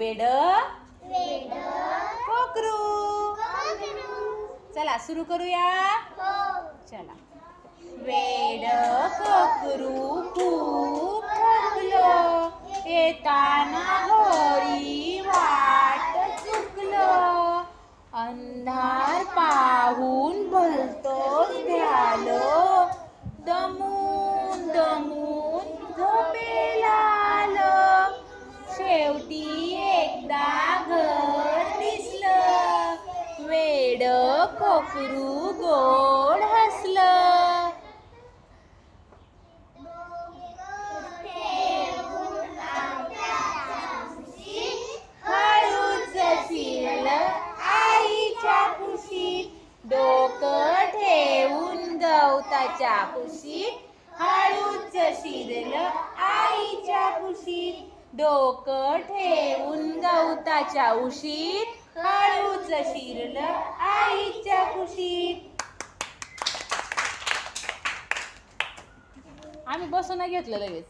वेड कोकरू. चला सुरू करूया. चला. वेड कोकरू खूप थकलो, येताना घरी वाट चुकलो. अंधार पाहून भलतोच भ्यालो, दमून दमून झोपेला आलो. शेवटी एकदा घर दिसलं, वेड कोकरू गोड हसलं. हळूच फिरलं आईच्या कुशीत, डोकं ठेवून गवताच्या कुशीत. हळूच शिरलं आईच्या कुशीत, डोकं ठेवून गवताच्या उशीत. हळूच शिरलं आईच्या कुशीत. आम्ही बसून घेतलं लगेच.